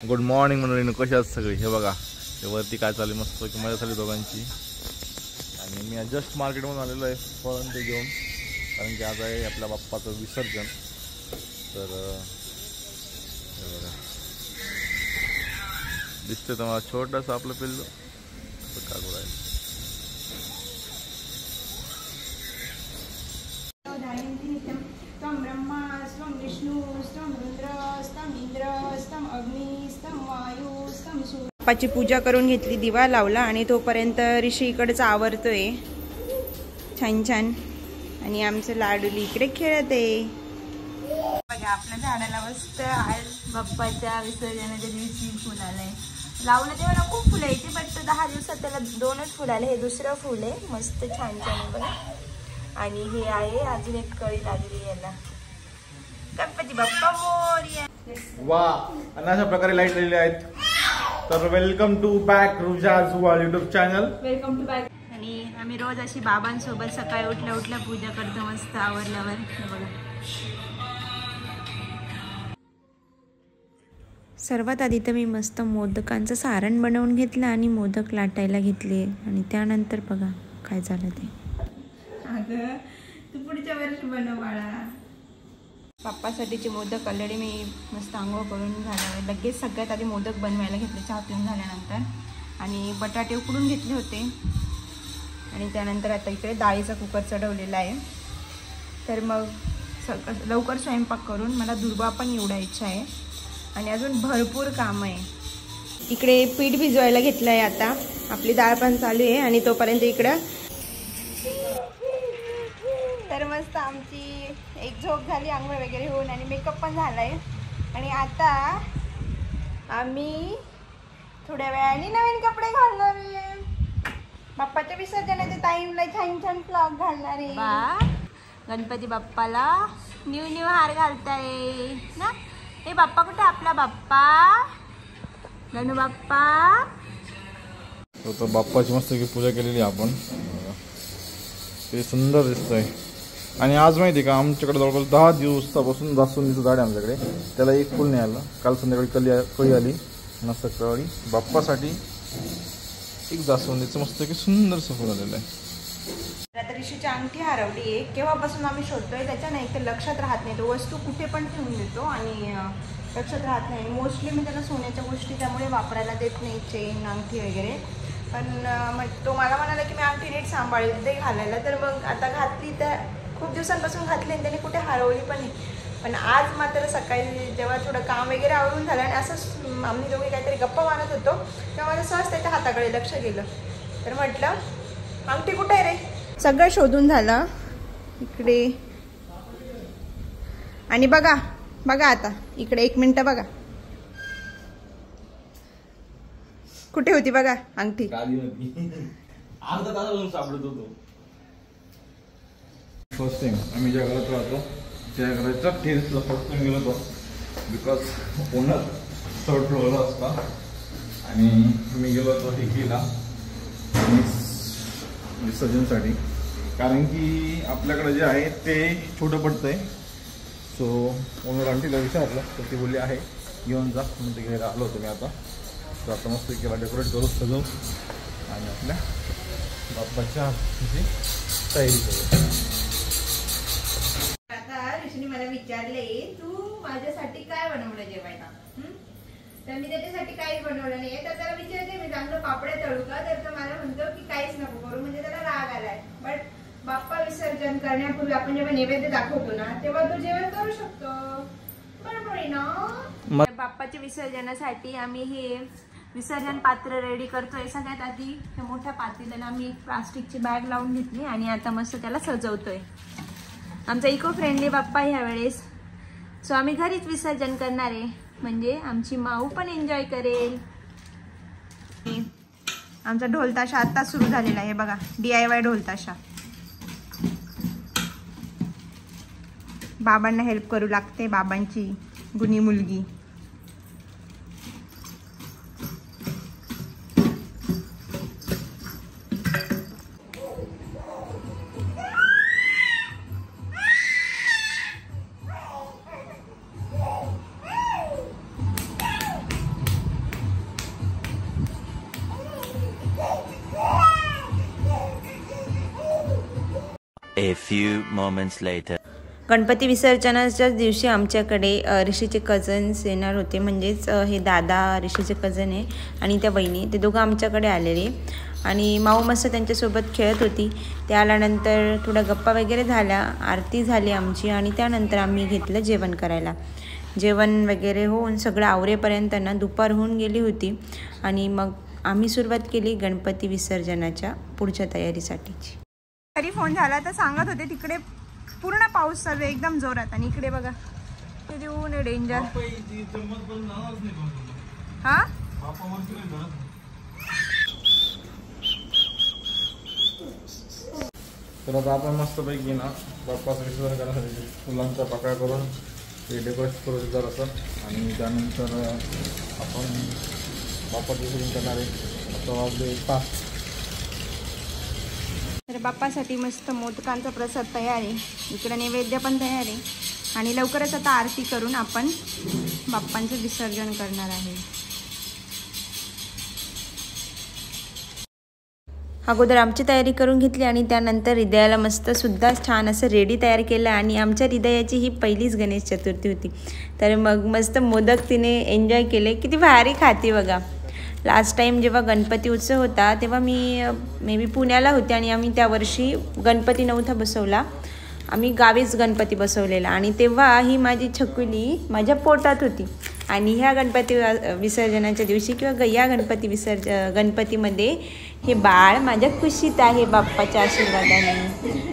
Good morning मंडळीनं, कशी आहात सगळी? हे बघा हे वरती काय चालू मस्त की मजा झाली दोघांची. आणि मी जस्ट मार्केटमधून आलेलो आहे फळं ते घेऊन, कारण की आज आहे आपल्या बाप्पाचं विसर्जन. तर हे बघा दिसतं तुम्हाला छोटंसं आपलं पिल्लू असं काढू राहिलं. बाप्पाची पूजा करून घेतली, दिवा लावला आणि तोपर्यंत ऋषी इकडचा आवरतोय छान छान. आणि आमचं लाडूली इकडे खेळत आहे. बघा आपल्या झाडाला मस्त आज बाप्पाच्या विसर्जनाच्या दिवशी फुल आलंय. लावलं तेव्हा ना खूप फुलं यायची, बट 10 दिवसात त्याला 2च फुल आले. हे दुसरं फुल आहे, मस्त छान छान आहे बघा. आणि हे आहे अजून एक कळी लागली याला. गणपती बाप्पा मोरया. वा, आणि अशा प्रकारे लाईट दिलेले आहेत. तर वेलकम टू बॅक रुजाज YouTube channel. Welcome to back. आणि आम्ही रोज अशी बाबांसोबत सकाळी उठल्या उठल्या पूजा करतो मस्त आवरल्यावर. बघा सर्वात आधी तर मी मस्त मोदकांचं सारण बनवून घेतलं आणि मोदक लाटायला घेतले. आणि त्यानंतर बघा काय झालं ते. अगं तू पुढच्या वर्षी बनव बाळा. बाप्पासाठीचे मोदक ऑलरेडी मी मस्त आंघोळ करून झाल्यावर लगेच सगळ्यात आधी मोदक बनवायला घेतले चहा पिऊन झाल्यानंतर. आणि बटाटे उकडून घेतले होते. आणि त्यानंतर आता इकडे डाळीचा कुकर चढवलेला आहे. तर मग लवकर स्वयंपाक करून मला दुर्वा पण निवडायचा आहे. आणि अजून भरपूर काम आहे. इकडे पीठ भिजवायला घेतलं आहे. आता आपली डाळ पण चालू आहे. आणि तोपर्यंत इकडं तर मस्त आमची एक झोप झाली आंघोळ वगैरे होऊन, आणि मेकअप पण झाला आहे. आणि आता आम्ही थोड्या वेळाने नवीन कपडे घालणार आहे. बाप्पाच्या विसर्जनाच्या टाईमला छान छान फ्लॉग घालणार आहे. गणपती बाप्पाला न्यू हार घालताय ना. हे बाप्पा कुठे? आपला बाप्पा गणू बाप्पा. तर बाप्पाची मस्त की पूजा केलेली आपण, ते सुंदर दिसतंय. आणि आज माहिती का, आमच्याकडे जवळपास 10 दिवसापासून जास्वंदीचं झाड आहे आमच्याकडे. त्याला एक फुल नाही आलं. काल संध्याकाळी कळी आली मस्त कळी. बाप्पासाठी एक जास्वंदीचं मस्त की सुंदरसं फुल आलेलं आहे. आता ऋषीची अंगठी हरवली आहे. केव्हापासून आम्ही शोधतोय त्याच्या, नाही तर लक्षात राहत नाही. तो वस्तू कुठे पण ठेवून देतो आणि लक्षात राहत नाही. मोस्टली मी त्याला सोन्याच्या गोष्टी त्यामुळे वापरायला देत नाही, चेन अंगठी वगैरे. पण तो मला म्हणाला की मी अंगठी नीट सांभाळेल ते घालायला. तर मग आता घातली, तर खूप दिवसांपासून घातली आणि त्याने कुठे हरवली पण नाही. पण आज मात्र सकाळी जेव्हा थोडं काम वगैरे आवरून झालं आणि असं आम्ही दोघे काहीतरी गप्पा मारत होतो, तेव्हा माझं सहज त्याच्या हाताकडे लक्ष गेलं. तर म्हटलं अंगठी कुठे आहे रे. सगळं शोधून झालं इकडे. आणि बघा बघा आता इकडे 1 मिनिट बघा कुठे होती बघा अंगठी. अर्धा तासापासून सापडत होतो. फर्स्ट टाइम आम्ही ज्या घरात राहतो त्या घराच्या टेरेसला फर्स्ट टाइम गेलो होतो. बिकॉज ओनर 3rd फ्लोअरला असता. आणि मी गेलो होतो हिकीला विसर्जनसाठी, कारण की आपल्याकडे जे आहे ते छोटं पडतंय. सो ओनर आंटीला विचारलं तर ती बोलली आहे घेऊन जा, म्हणून ते घ्यायला आलो होतो मी आता. तर आता मस्त केला डेकोरेट करू सजवू आणि आपल्या बाप्पाच्या तयारी करू. आता ऋषीने मला विचारले तू माझ्यासाठी काय बनवलं जेवायला. तर मी त्याच्यासाठी काहीच बनवलं नाही. तर त्याला विचारते मी चांगलं पापड्या तळू का, तर तो मला म्हणतो की काहीच नको करू, म्हणजे त्याला राग आलाय. बट बाप्पा विसर्जन करण्यापूर्वी आपण जेव्हा नैवेद्य दाखवतो ना, तेव्हा तो जेवण करू शकतो. बरोबर आहे ना. बाप्पाच्या विसर्जनासाठी आम्ही हे विसर्जन पात्र रेडी करतोय. सगळ्यात आधी हे मोठ्या पातेल्याला आम्ही एक प्लास्टिकची बॅग लावून घेतली आणि आता मस्त त्याला सजवतोय. आमचा इको फ्रेंडली बाप्पा ह्या वेळेस. सो आम्ही घरीच विसर्जन करणार आहे, म्हणजे आमची माऊ पण एन्जॉय करेल. आमचा ढोलताशा आता सुरू झालेला आहे बघा, DIY ढोलताशा. बाबांना हेल्प करू लागते, बाबांची गुणी मुलगी. A few moments later. Ganpati विसर्जनाच्याच दिवशी आमच्याकडे ऋषीचे कझन्स येणार होते, म्हणजेच हे दादा ऋषीचे कझन आहे आणि त्या बहिणी, ते दोघं आमच्याकडे आलेले आणि माऊ मस्त त्यांच्यासोबत खेळत होती. ते आल्यानंतर थोड्या गप्पा वगैरे झाल्या, आरती झाली आमची आणि त्यानंतर आम्ही घेतलं जेवण करायला. जेवण वगैरे होऊन सगळं आवरेपर्यंत ना दुपार होऊन गेली होती आणि मग आम्ही सुरुवात केली गणपती विसर्जनाच्या पुढच्या तयारीसाठीची. तरी फोन झाला तर सांगत होते तिकडे पूर्ण पाऊस चालू आहे एकदम जोरात आणि इकडे बघा ते देऊन डेंजर. हा तर आता आपण मस्तपैकी ना बाप्पाचं विसर्जन करण्यासाठी फुलांच्या पाकळ्या करून ते डेकोरेट करू जरासं आणि त्यानंतर आपण बाप्पाचं विसर्जन करणार आहे. आता वाजले 5. तर बाप्पासाठी मस्त मोदकांचा प्रसाद तयार आहे, इकडे नैवेद्य पण तयार आहे आणि लवकरच आता आरती करून आपण बाप्पांचं विसर्जन करणार आहे. अगोदर आमची तयारी करून घेतली आणि त्यानंतर हृदयाला मस्त सुद्धा छान असं रेडी तयार केलं आणि आमच्या हृदयाची ही पहिलीच गणेश चतुर्थी होती. तर मग मस्त मोदक तिने एन्जॉय केले, किती भारी खाती बघा. लास्ट टाईम जेव्हा गणपती उत्सव होता तेव्हा मी मे बी पुण्याला होते आणि आम्ही त्या वर्षी गणपती नव्हता बसवला, आम्ही गावीच गणपती बसवलेला आणि तेव्हा ही माझी छकुली माझ्या पोटात होती आणि ह्या गणपती विसर्जनाच्या दिवशी किंवा या गणपतीमध्ये हे बाळ माझ्या कुशीत आहे बाप्पाच्या आशीर्वादाने.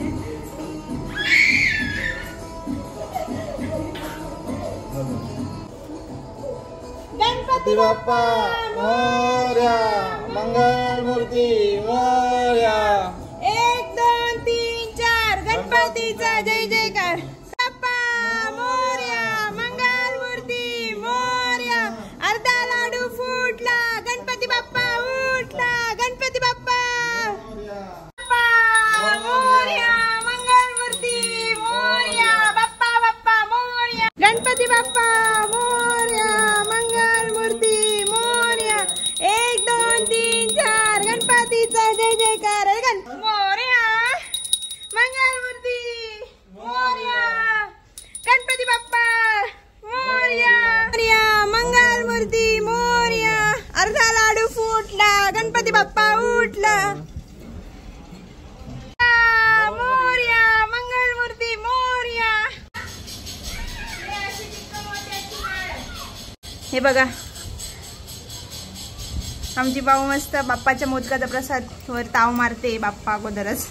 गणपती बाप्पा मोरया, मंगल मूर्ती मोरया. 1 2 3 4 गणपतीचा जय जयकार. बाप्पा मोरया, मंगल मूर्ती मोरया. अर्धा लाडू फुटला, गणपती बाप्पा उठला. गणपती बाप्पा मोरया, मंगल मूर्ती मोरया. बाप्पा बाप्पा मोरया, गणपती बाप्पा मोरया, मंगल मूर्ती मोरया. 1 2 3 4 गणपतीचा जय जयकार. मोरया, मंगल मूर्ती मोरया. गणपती बाप्पा मोरया, मंगल मूर्ती मोरया. अर्धा लाडू फुटला, गणपती बाप्पा उठला. मोरया, मंगल मूर्ती मोरया. हे बघा आमची भाऊ मस्त बाप्पाच्या मोदकाचा प्रसाद वर ताव मारते बाप्पा अगोदरच.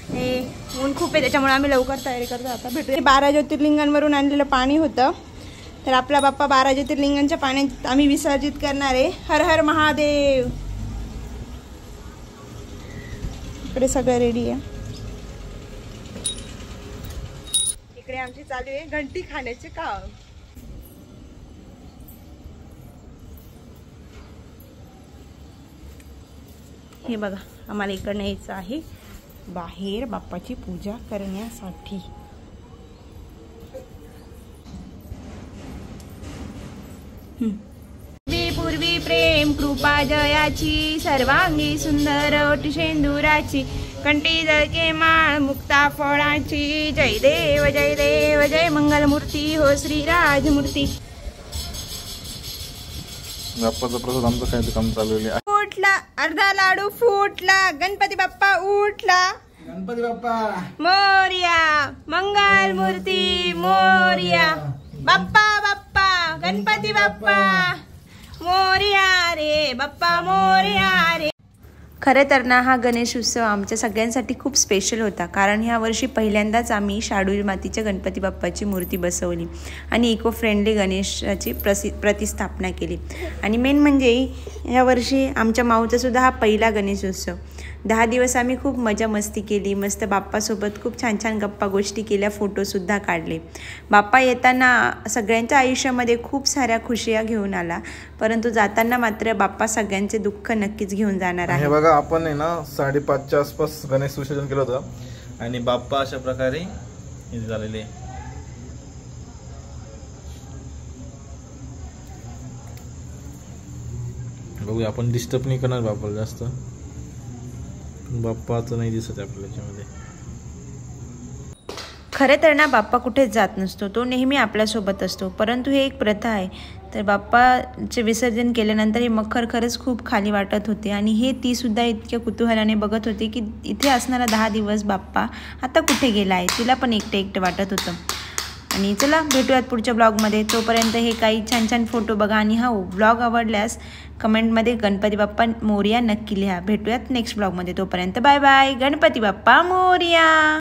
हे ऊन खूप आहे त्याच्यामुळे आम्ही लवकर तयारी करतो. आता भेटू. 12 ज्योतिर्लिंगांवरून आणलेलं पाणी होतं, तर आपला बाप्पा 12 ज्योतिर्लिंगांच्या पाण्यात आम्ही विसर्जित करणार आहे. हर हर महादेव. इकडे सगळं रेडी आहे. इकडे आमची चालू आहे घंटी खाण्याचे काम. हे बघा आम्हाला इकडनं यायचं आहे बाहेर बाप्पाची पूजा करण्यासाठी. पूर्वी प्रेम कृपा जयाची, सर्वांगी सुंदर ओटी शेंदुराची, कंठी जळके माळ मुक्ता फळाची. जय देव जय देव जय मंगल मूर्ती हो श्री राजमूर्ती. बाप्पाचा प्रसाद आमचं खायचं काम चालू आहे. उठला, अर्धा लाडू फुटला, गणपती बाप्पा उठला. गणपती बाप्पा मोरया, मंगल मूर्ती मोरया. बाप्पा बाप्पा गणपती बाप्पा मोरया रे, बाप्पा मोरया रे. खरं तर ना हा गणेश उत्सव आमच्या सगळ्यांसाठी खूप स्पेशल होता, कारण ह्या वर्षी पहिल्यांदाच आम्ही शाडूळ मातीच्या गणपती बाप्पाची मूर्ती बसवली आणि इको फ्रेंडली गणेशाची प्रतिस्थापना केली. आणि मेन म्हणजे ह्या वर्षी आमच्या माऊचा सुद्धा हा पहिला गणेश उत्सव. 10 दिवस आम्ही खूप मजा मस्ती केली, मस्त बाप्पासोबत खूप छान छान गप्पा गोष्टी केल्या, फोटोसुद्धा काढले. बाप्पा येताना सगळ्यांच्या आयुष्यामध्ये खूप साऱ्या खुशिया घेऊन आला, परंतु जाताना मात्र बाप्पा सगळ्यांचे दुःख नक्कीच घेऊन जाणार आहे. हे बघा आपण आहे ना 5:30च्या आसपास गणेश विसर्जन केलं होतं आणि बाप्पा अशा प्रकारे हे झालेले. बघूया आपण डिस्टर्ब नाही करणार बाप्पाला जास्त, बाप्पाचं नाही दिसत आपल्या याच्यामध्ये. खरे तर ना बाप्पा कुठेच जात नसतो, तो नेहमी आपल्यासोबत असतो. परंतु हे एक प्रथा आहे. तर बाप्पाचे विसर्जन केल्यानंतर हे मखर खरंच खूप खाली वाटत होते आणि हे तीसुद्धा इतक्या कुतूहलाने बघत होते की इथे असणारा 10 दिवस बाप्पा आता कुठे गेला आहे. तिला पण एकटं एकटं वाटत होतं. आणि चला भेटूयात पुढच्या ब्लॉगमध्ये. तोपर्यंत हे काही छान छान फोटो बघा आणि हा ब्लॉग आवडल्यास कमेंटमध्ये गणपती बाप्पा मोरया नक्की लिहा. भेटूयात नेक्स्ट ब्लॉगमध्ये. तोपर्यंत बाय बाय. गणपती बाप्पा मोरया.